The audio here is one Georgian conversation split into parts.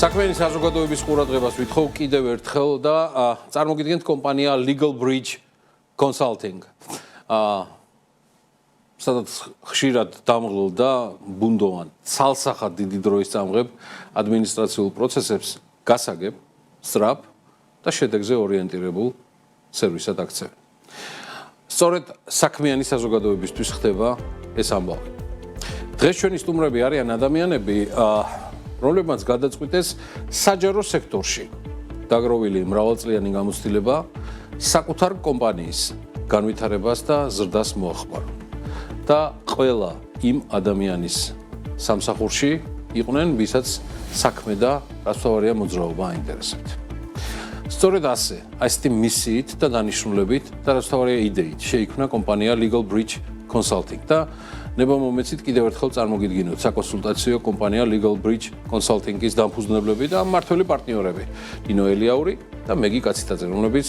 საქმიანი საზოგადოების ყურადღებას ვითხოვ კიდევ ერთხელ და წარმოგიდგენთ კომპანია Legal Bridge Consulting. სადაც ხშირად დამღლულ და ბუნდოვან ცალსახად დიდი დროის წამღებ ადმინისტრაციულ პროცესებს გასაგებ, სწრაფ და შედეგზე ორიენტირებულ სერვისად აქცევენ. სწორედ საქმიანი საზოგადოებისთვის ხდება ეს ამბავი. დღეს ჩვენი სტუმრები არიან ადამიანები, რომლებმაც გადაწყვიტეს საჯარო სექტორში დაგროვილი მრავალწლიანი გამოცდილება საკუთარ კომპანიის განვითარებას და ზრდას მოახმარონ. და ყველა იმ ადამიანის სამსახურში იყვნენ, ვისაც საქმე და რასთავარია მოძრაობა აინტერესებთ. სწორედ ასე, ასეთი მისიით და დანიშნულებით და რასთავარია იდეით შეიქმნა კომპანია Legal Bridge Consulting და ნება მომეცით კიდევ ერთხელ წარმოგიდგინოთ საკონსულტაციო კომპანია Legal Bridge Consulting-ის დამფუძნებლები და მმართველი პარტნიორები ნინო ელიაური და მეგი კაციტაძე, რომლებიც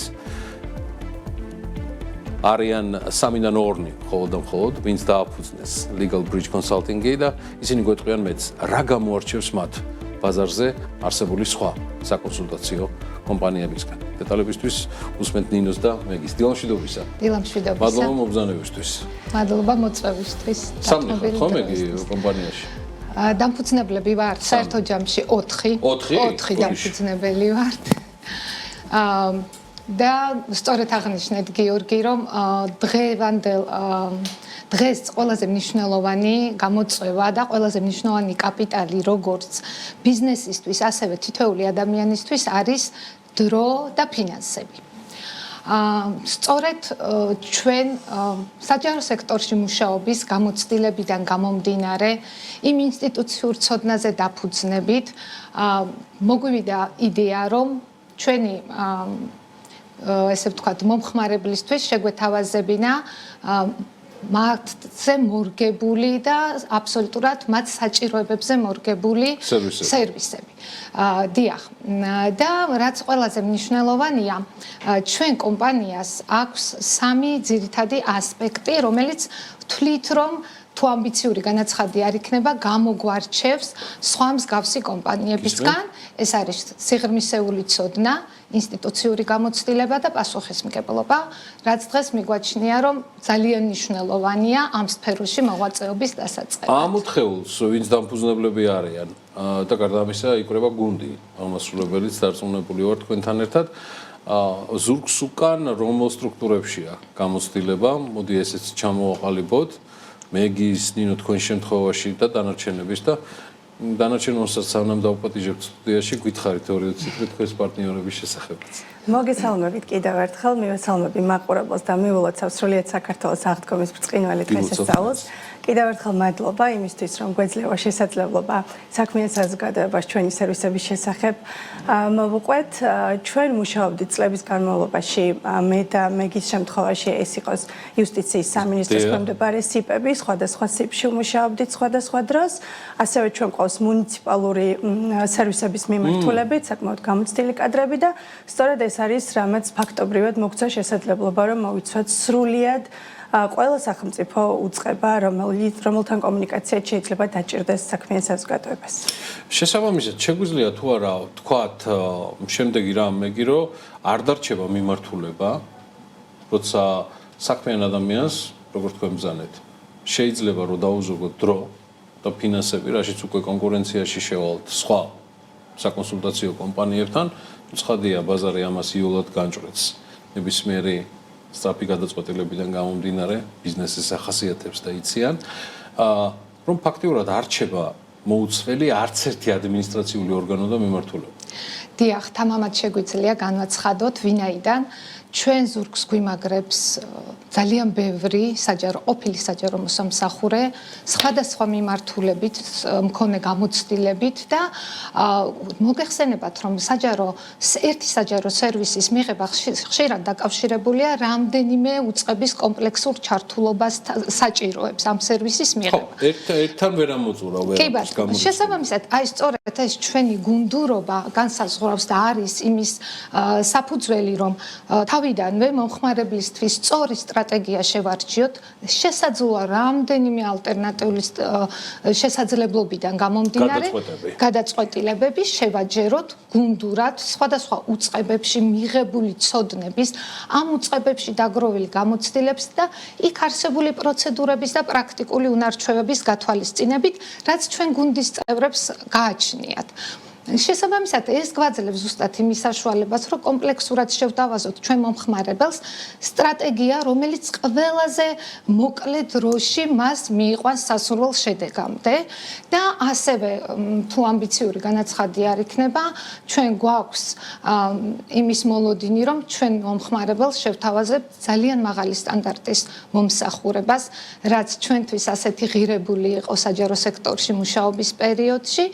არიან 3-დან 2 მხოლოდ და მხოლოდ, ვინც დააფუძნეს Legal Bridge Consulting-ი და ისინი გვეტყვიან მეც, რა გამოარჩევს მათ ბაზარზე არსებული სხვა საკონსულტაციო კომპანიებისგან. დეტალებისთვის უსმენთ ნინოს და მეგის. დილამშვიდობისა. დილამშვიდობისა. მადლობა მობრძანებისთვის. მადლობა მოწვევისთვის. სამნახოთ ხო მეგი კომპანიაში? დამფუძნებლები ვართ, საერთო ჯამში 4. 4 დამფუძნებელი ვართ. და სწორედ აღნიშნეთ გიორგი, რომ დღეს ყველაზე მნიშვნელოვანი გამოწვევა და ყველაზე მნიშვნელოვანი კაპიტალი როგორც ბიზნესისთვის, ასევე თითოეული ადამიანისთვის არის დრო და ფინანსები. სწორედ ჩვენ საჯარო სექტორში მუშაობის გამოცდილებიდან გამომდინარე, იმ ინსტიტუციურ ცოდნაზე დაფუძნებით, მოგვივიდა იდეა, რომ ჩვენი ესე ვთქვათ, მომხმარებლისთვის შეგვეთავაზებინა მათზე მორგებული და აბსოლუტურად მათ საჭიროებებზე მორგებული სერვისები. დიახ. და რაც ყველაზე მნიშვნელოვანია, ჩვენ კომპანიას აქვს 3 ძირითადი ასპექტი, რომელიც თვლით, რომ თუ ამბიციური განაცხადი არ იქნება, გამოგვარჩევს სხვა მსგავსი კომპანიებისგან. ეს არის სიღრმისეული ცოდნა, ინსტიტუციური გამოცდილება და პასუხისმგებლობა, რაც დღეს მიგვაჩნია, რომ ძალიან მნიშვნელოვანია ამ სფეროში მოღვაწეობის დასაწყებად. ამ უთხეულს, ვინც დამფუძნებლები არიან და გარდა ამისა, იკვრება გუნდი, აღმასრულებელიც დარწმუნებული ვარ თქვენთან ერთად. ზურგს უკან რომელ სტრუქტურებშია გამოცდილება, მოდი ესეც ჩამოვაყალიბოთ. მეგის, ნინო თქვენ შემთხვევაში და დანარჩენების და დანარჩენოსაც სანამ დავპატიჟებთ სტუდიაში, გითხარით 2 ციფრი თქვენს პარტნიორების შესახებაც. მოგესალმებით კიდევ ერთხელ, მივესალმები მაყურებელს და მიულოცავ სრულიად საქართველოს აღდგომის ბრწყინვალე დღესასწაულს. კიდევ ერთხელ მადლობა იმისთვის, რომ გვეძლევა შესაძლებლობა საქმიან საზოგადოებას ჩვენი სერვისების შესახებ მოვუყვეთ. ჩვენ მუშაობდით წლების განმავლობაში, მე და მეგის შემთხვევაში ეს იყოს იუსტიციის სამინისტროს მიმდებარე სიპები, სხვადასხვა სიპში მუშაობდით სხვადასხვა დროს, ასევე ჩვენ ყავს მუნიციპალური სერვისების მიმართულებით, საკმაოდ გამოცდილი კადრები და სწორედ ეს არის, რამაც ფაქტობრივად მოგცა შესაძლებლობა, რომ მოვიცვათ სრულიად ყველა სახელმწიფო უწყება, რომელთან კომუნიკაციაც შეიძლება დაჭირდეს საქმიან საზოგადოებას. შესაბამისად, შეგვიძლია თუ არა თქვათ შემდეგი რამ მეგი, რომ არ დარჩება მიმართულება, როცა საქმიან ადამიანს, როგორც თქვენ ბრძანეთ, შეიძლება რომ დაუზოგოთ დრო და ფინანსები, რაშიც უკვე კონკურენციაში შევალთ სხვა საკონსულტაციო კომპანიებთან, ცხადია ბაზარი ამას იოლად განჭრեց. ნებისმიერი სწრაფი გადაწყვეტილებიდან გამომდინარე ბიზნესის ახასიათებს და იციან, რომ ფაქტიურად არ რჩება მოუცველი არც ერთი ადმინისტრაციული ორგანო და მიმართულება. დიახ, თამამად შეგვიძლია განვაცხადოთ, ვინაიდან ჩვენ ზურგს გვიმაგრებს ძალიან ბევრი ყოფილი საჯარო მოსამსახურე, სხვადასხვა მიმართულებით, მქონე გამოცდილებით და მოგეხსენებათ, რომ ერთი საჯარო სერვისის მიღება ხშირად დაკავშირებულია რამდენიმე უწყების კომპლექსურ ჩართულობას საჭიროებს ამ სერვისის მიღება. ერთთან ვერ ამოწურა ვერაფერს გამოდის. შესაბამისად, აი სწორედ ეს ჩვენი გუნდურობა განსაზღვრავს და არის იმის საფუძველი, რომ თავიდანვე მომხმარებლისთვის სწორი სტრატეგია შევარჩიოთ, შესაძლოა რამდენიმე ალტერნატიული შესაძლებლობიდან გამომდინარე გადაწყვეტილებები შევაჯეროთ გუნდურად სხვადასხვა უწყებებში მიღებული ცოდნების, ამ უწყებებში დაგროვილი გამოცდილების და იქ არსებული პროცედურების და პრაქტიკული უნარჩვევების გათვალისწინებით, რაც ჩვენ გუნდის წევრებს გააჩნიათ. შესაბამისად, ეს გვაძლევს ზუსტად იმის საშუალებას, რომ კომპლექსურად შევთავაზოთ ჩვენ მომხმარებელს სტრატეგია, რომელიც ყველაზე მოკლე დროში მას მიიყვანს სასურველ შედეგამდე და ასევე თუ ამბიციური განაცხადი არ იქნება, ჩვენ გვაქვს იმის მოლოდინი, რომ ჩვენ მომხმარებელს შევთავაზებთ ძალიან მაღალი სტანდარტის მომსახურებას, რაც ჩვენთვის ასეთი ღირებული იყო საჯარო სექტორში მუშაობის პერიოდში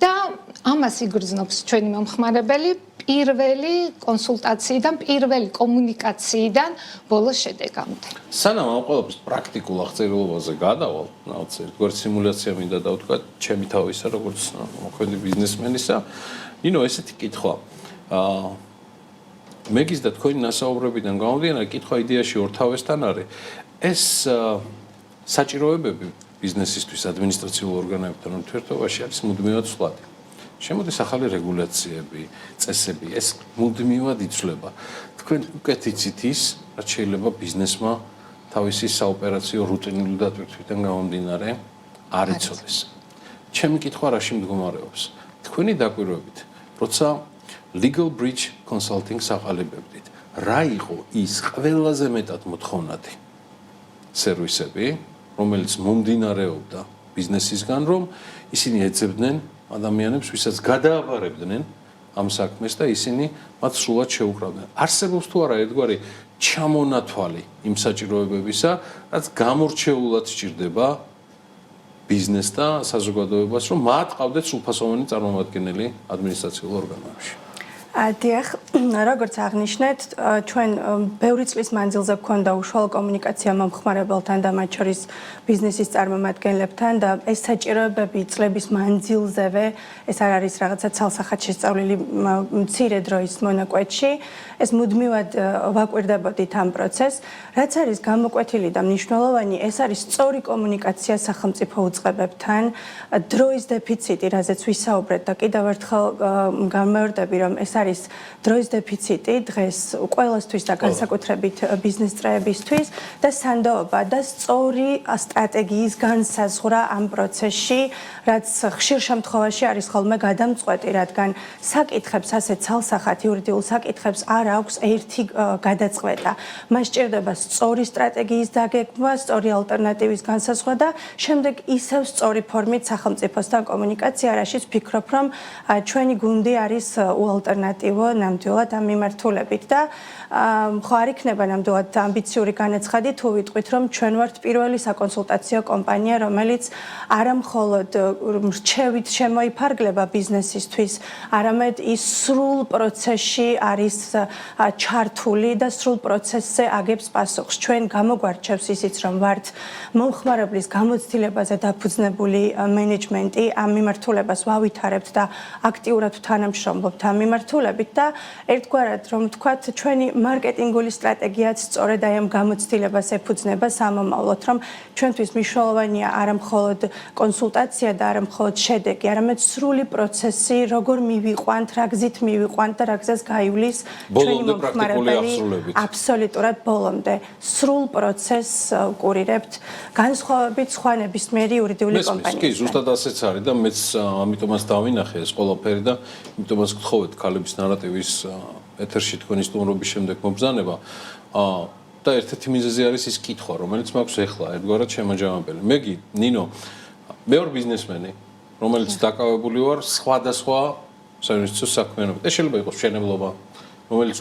და ამას იგრძნობს ჩვენი მომხმარებელი პირველი კონსულტაციიდან, პირველი კომუნიკაციიდან ბოლო შედეგამდე. სანამ ამ ყველაფერს პრაქტიკულ აღწერილობაზე გადავალ, როგორც სიმულაცია მინდა დავთქვა, ჩემი თავისა, როგორც მოქმედი ბიზნესმენისა, ნინო, ესეთი კითხვა. მეგის და თქვენი ნასაუბრებიდან გამომდინარე, კითხვა იდეაში ორთავესთან არის. ეს საჭიროებები ბიზნესისთვის ადმინისტრაციულ ორგანოებთან ურთიერთობაში არის მუდმივად სვლადი. შემოდის ახალი რეგულაციები, წესები, ეს მუდმივად იცვლება. თქვენ უკეთ იცით ის, რაც შეიძლება ბიზნესმა თავისი საოპერაციო რუტინული დატვირთვიდან გამომდინარე არ იცოდეს. ჩემი კითხვა რაში მდგომარეობს? თქვენი დაკვირვებით, როცა legal breach consulting-ს აყალიბებდით, რა იყო ის ყველაზე მეტად მოთხოვნადი სერვისები, რომელიც მომდინარეობდა ბიზნესისგან, რომ ისინი ეძებდნენ ადამიანებს, ვისაც გადააბარებდნენ ამ საქმეს და ისინი მათ სრულად შეუკრავდნენ. არსებობს თუ არა ერთგვარი ჩამონათვალი იმ საჭიროებებისა, რაც გამორჩეულად სჭირდება ბიზნეს და საზოგადოებას, რომ მათ ყავდეთ სრულფასოვანი წარმომადგენელი ადმინისტრაციულ ორგანოებში. დიახ, როგორც აღნიშნეთ, ჩვენ ბევრი წლის მანძილზე გვქონდა უშუალო კომუნიკაცია მომხმარებელთან და მათ შორის ბიზნესის წარმომადგენლებთან და ეს საჭიროებები წლების მანძილზევე, ეს არ არის რაღაცა ცალსახად შესწავლილი მცირე დროის მონაკვეთში, ეს მუდმივად ვაკვირდებოდით ამ პროცესს, რაც არის გამოკვეთილი და მნიშვნელოვანი, ეს არის სწორი კომუნიკაცია სახელმწიფო უწყებებთან, დროის დეფიციტი, რაზეც ვისაუბრეთ და კიდევ ერთხელ გამეორდები, რომ ეს არის დროის დეფიციტი დღეს ყველასთვის და განსაკუთრებით ბიზნეს წრეებისთვის და სანდოობა და სწორი სტრატეგიის განსაზღვრა ამ პროცესში, რაც ხშირ შემთხვევაში არის ხოლმე გადამწყვეტი, რადგან საკითხებს ასეთ ცალსახად იურიდიულ საკითხებს არ აქვს ერთი გადაწყვეტა. მას სჭირდება სწორი სტრატეგიის დაგეგმვა, სწორი ალტერნატივის განსაზღვრა და შემდეგ ისევ სწორი ფორმით სახელმწიფოსთან კომუნიკაცია, რაშიც ვფიქრობ, რომ ჩვენი გუნდი არის უალტერნატივო ნამდვილად ამ მიმართულებით და ხო არ იქნება ნამდვილად ამბიციური განაცხადი თუ ვიტყვით, რომ ჩვენ ვართ პირველი საკონსულტაციო კომპანია, რომელიც არა მხოლოდ რჩევით შემოიფარგლება ბიზნესისთვის, არამედ ის სრულ პროცესში არის ჩართული და სრულ პროცესზე აგებს პასუხს. ჩვენ გამოგვარჩევს ისიც, რომ ვართ მომხმარებლის გამოცდილებაზე დაფუძნებული მენეჯმენტი, ამ მიმართულებას ვავითარებთ და აქტიურად თანამშრომლობთ ამ მიმართულებით და ერთგვარად რომ ვთქვათ, ჩვენი მარკეტინგული სტრატეგიაც სწორედ აი ამ გამოცდილებას ეფუძნება სამომავლოდ, რომ ჩვენთვის მნიშვნელოვანია არა მხოლოდ კონსულტაცია და არა მხოლოდ შედეგი, არამედ სრული პროცესი, როგორ მივიყვანთ, რა გზით მივიყვანთ და რა გზას გაივლის ჩვენი მომხმარებელი აბსოლუტურად ბოლომდე. სრულ პროცესს ვკურირებთ განსხვავებით სხვა ნებისმიერი იურიდიული კომპანიისგან. კი, ზუსტად ასეც არის და მეც ამიტომაც დავინახე ეს ყველაფერი და ამიტომაც გთხოვეთ ქალების ნარატივის ეთერში თქვენი სტუმრობის შემდეგ მობრძანება. და ერთ-ერთი მიზეზი არის ის კითხვა, რომელიც მაქვს ეხლა, ერთგვარად შემაჯამებელი. მეგი, ნინო, მე ვარ ბიზნესმენი, რომელიც დაკავებული ვარ სხვადასხვა საინვესტიციო საქმიანობით. ეს შეიძლება იყოს მშენებლობა, რომელიც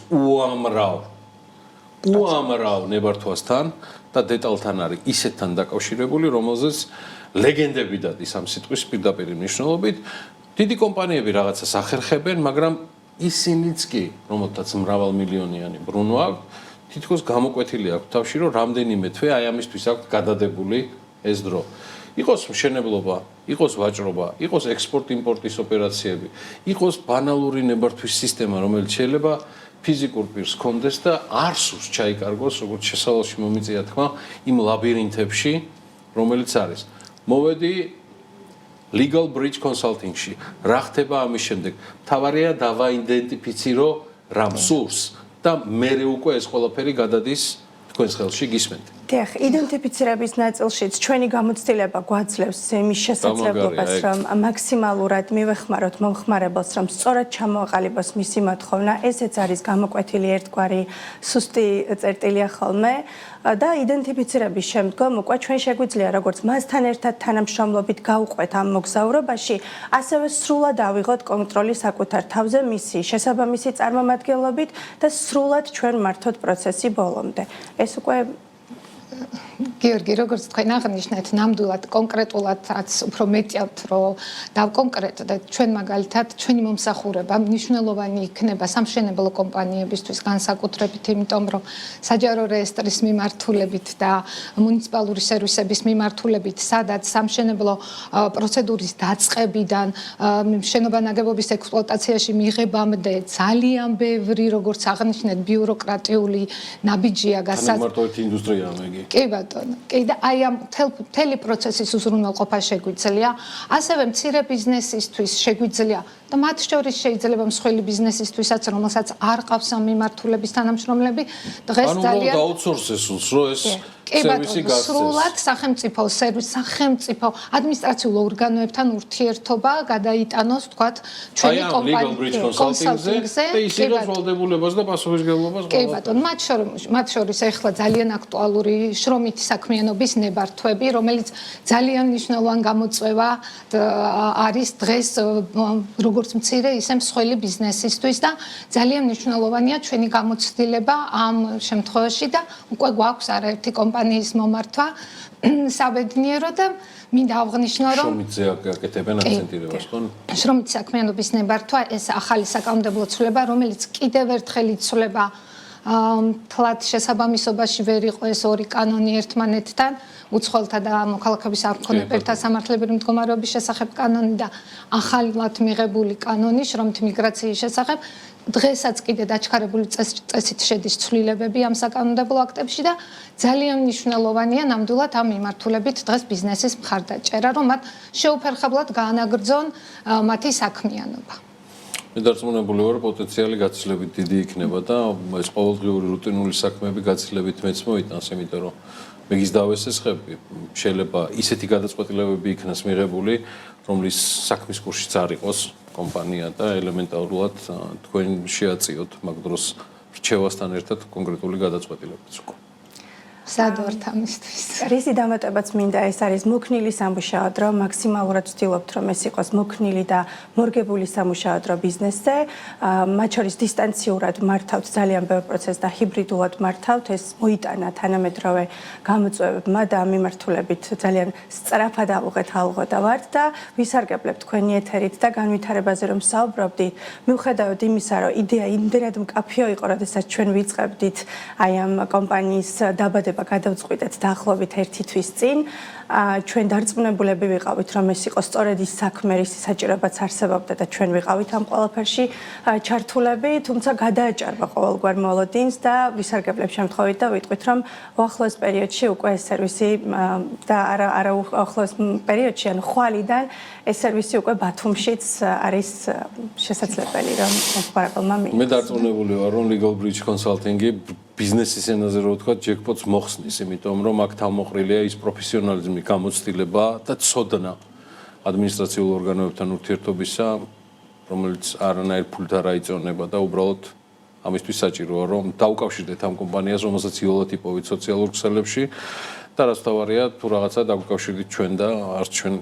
უამრავ ნებართვასთან და დეტალთან არის ისეთთან დაკავშირებული, რომელზეც ლეგენდები დადის ამ სიტყვის პირდაპირ მნიშვნელობით. დიდი კომპანიები რაღაცას ახერხებენ, მაგრამ ისინიც კი, რომელთაც მრავალმილიონიანი ბრუნვა აქვს, თითქოს გამოკვეთილი აქვს თავში, რომ რამდენიმე თვე აი ამისთვის აქვს გადადებული ეს დრო. იყოს მშენებლობა, იყოს ვაჭრობა, იყოს ექსპორტ-იმპორტის ოპერაციები, იყოს ბანალური ნებართვის სისტემა, რომელიც შეიძლება ფიზიკურ პირს კონდეს და არ სურს ჩაიკარგოს, როგორც შესავალში მომიწია თქმა, იმ ლაბირინთებში, რომელიც არის. მოვედი legal bridge consulting-ში. რა ხდება ამის შემდეგ? თავარია დავაიდენტიფიცირო რა მსურს და მერე უკვე ეს ყველაფერი გადადის თქვენს ხელში გისმენთ. დიახ, იდენტიფიცირების ნაწილშიც ჩვენი გამოცდილება გვაძლევს იმის შესაძლებლობას, რომ მაქსიმალურად მივეხმაროთ მომხმარებელს, რომ სწორად ჩამოაყალიბოს მისი მოთხოვნა. ესეც არის გამოკვეთილი ერთგვარი სუსტი წერტილია ხოლმე და იდენტიფიცირების შემდგომ უკვე ჩვენ შეგვიძლია როგორც მასთან ერთად თანამშრომლობით გავუყვეთ ამ მოგზაურობაში, ასევე სრულად ავიღოთ კონტროლი საკუთარ თავზე მისი შესაბამისი წარმომადგენლობით და სრულად ჩვენ მართოთ პროცესი ბოლომდე. ეს უკვე გიორგი, როგორც თქვენ აღნიშნეთ, ნამდვილად კონკრეტულადაც უფრო მეტიავთ, რომ დავკონკრეტდეთ, ჩვენ მაგალითად ჩვენი მომსახურება მნიშვნელოვანი იქნება სამშენებლო კომპანიებისთვის განსაკუთრებით, იმიტომ რომ საჯარო რეესტრის მიმართულებით და მუნიციპალური სერვისების მიმართულებით, სადაც სამშენებლო პროცედურის დაწყებიდან შენობა-ნაგებობის ექსპლუატაციაში მიღებამდე ძალიან ბევრი, როგორც აღნიშნეთ, ბიუროკრატიული ნაბიჯია განსაკუთრებით ინდუსტრია ამეგი. კი ბატონო, კი და აი ამ მთელი პროცესის უზრუნველყოფა შეგვიძლია, ასევე მცირე ბიზნესისთვის შეგვიძლია და მათ შორის შეიძლება მსხვილი ბიზნესისთვისაც, რომელსაც არ ყავს ამ მიმართულების თანამშრომლები, დღეს ძალიან აუთსორსეს სულს, რომ ეს სერვისი გასცეს. სრულად სახელმწიფო ადმინისტრაციულ ორგანოებთან ურთიერთობა გადაიტანოს, თქვათ, ჩვენი კონსალტინგზე და ის იღებს ვალდებულებას და პასუხისმგებლობას. კი ბატონო, მათ შორის ახლა ძალიან აქტუალური შრომითი საქმიანობის ნებართვები, რომელიც ძალიან მნიშვნელოვანი გამოწვევა არის დღეს როგორც მცირე, ისე მსხვილი ბიზნესისთვის და ძალიან მნიშვნელოვანია ჩვენი გამოცდილება ამ შემთხვევაში და უკვე გვაქვს არაერთი კომპანიის მომართვა საბედნიერო და მინდა აღნიშნო, რომ შრომითზე აკეთებენ აქცენტირებას, ხო? შრომითი საქმიანობის ნებართვა ეს ახალი საკანონმდებლო ცვლილება, რომელიც კიდევ ერთხელ იცვლება თლად შესაბამისობაში ვერ იყო ეს ორი კანონი ერთმანეთთან, უცხოელთა და მოქალაქეების არქონეპერთა სამართლებრივი მდგომარეობის შესახებ კანონი და ახალად მიღებული კანონი შრომითი მიგრაციის შესახებ. დღესაც კიდე დაჩქარებული წესით შედის ცვლილებები ამ საკანონმდებლო აქტებში და ძალიან მნიშვნელოვანია ნამდვილად ამ მიმართულებით დღეს ბიზნესის მხარდაჭერა, რომ მათ შეუფერხებლად გაანაგრძონ მათი საქმიანობა. მე დარწმუნებული ვარ, პოტენციალი გაცილებით დიდი იქნება და ეს ყოველდღიური რუტინული საქმეები გაცილებით მეც მოიტანს, იმიტომ რომ მე გიზდავესესხები, შეიძლება ისეთი გადაწყვეტილებები იქნას მიღებული, რომლის საქმის კურსშიც არ იყოს კომპანია და ელემენტარულად თქვენ შეაწიოთ მაგ დროს რჩევასთან ერთად კონკრეტული გადაწყვეტილებაც უკვე. სად ვართ ამისთვის? რისი დამატებაც მინდა, ეს არის მოქნილი სამუშაოდ, რომ მაქსიმალურად ვცდილობთ, რომ ეს იყოს მოქნილი და მორგებული სამუშაოდ ბიზნესზე. მათ შორის დისტანციურად მართავთ ძალიან ბევრ პროცესს და ჰიბრიდულად მართავთ. ეს მოიტანა თანამედროვე გამოწვევებმა და ამ მიმართულებით ძალიან სწრაფად ავუღეთ ვართ და ვისარგებლებ თქვენი ეთერით და განვითარებაზე რომ საუბრობდით. მიუხედავად იმისა, რომ იდეა იმდენად მკაფიო იყო, როდესაც ჩვენ ვიწყებდით აი ამ კომპანიის დაბადება გადავწყვიტეთ დაახლოებით 1 თვის წინ. ჩვენ დარწმუნებულები ვიყავით, რომ ეს იყო სწორედ ის საქმე, რის საჭიროებაც არსებობდა და ჩვენ ვიყავით ამ ყველაფერში ჩართულები, თუმცა გადააჭარბა ყოველგვარ მოლოდინს და ვისარგებლებ შემთხვევით და ვიტყვით, რომ უახლოეს პერიოდში უკვე ეს სერვისი და არა უახლოეს პერიოდში, ანუ ხვალიდან ეს სერვისი უკვე ბათუმშიც არის შესაძლებელი, რომ მომხმარებელმა მიიღოს. მე დარწმუნებული ვარ, რომ Legal Bridge Consulting-ი ბიზნესის ენაზე რო ვთქვა, ჯეკპოტს მოხსნის, იმიტომ რომ აქ თავმოყრილია ის პროფესიონალიზმი, გამოცდილება და ცოდნა ადმინისტრაციულ ორგანოებთან ურთიერთობისა, რომელიც არანაირ ფულით არ აიწონება და უბრალოდ ამისთვის საჭიროა, რომ დაუკავშირდეთ ამ კომპანიას, რომელსაც იოლად იპოვით სოციალურ ქსელებში და რაც თავარია, თუ რაღაცა დაუკავშირდით ჩვენ და არც ჩვენ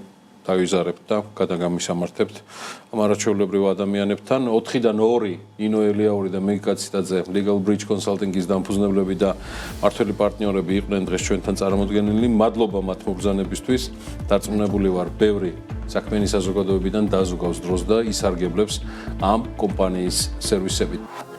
დავიზარებთ და გადაგამისამართებთ ამ არაჩვეულებრივ ადამიანებთან. 4-დან 2 ინო ელიაური და მეგი კაციტაძე Legal Bridge Consulting-ის დამფუძნებლები და მართველი პარტნიორები იყვნენ დღეს ჩვენთან წარმოდგენილი. მადლობა მათ მობრძანებისთვის. დარწმუნებული ვარ, ბევრი საქმიანი საზოგადოებიდან დაზუგავს დროს და ისარგებლებს ამ კომპანიის სერვისებით.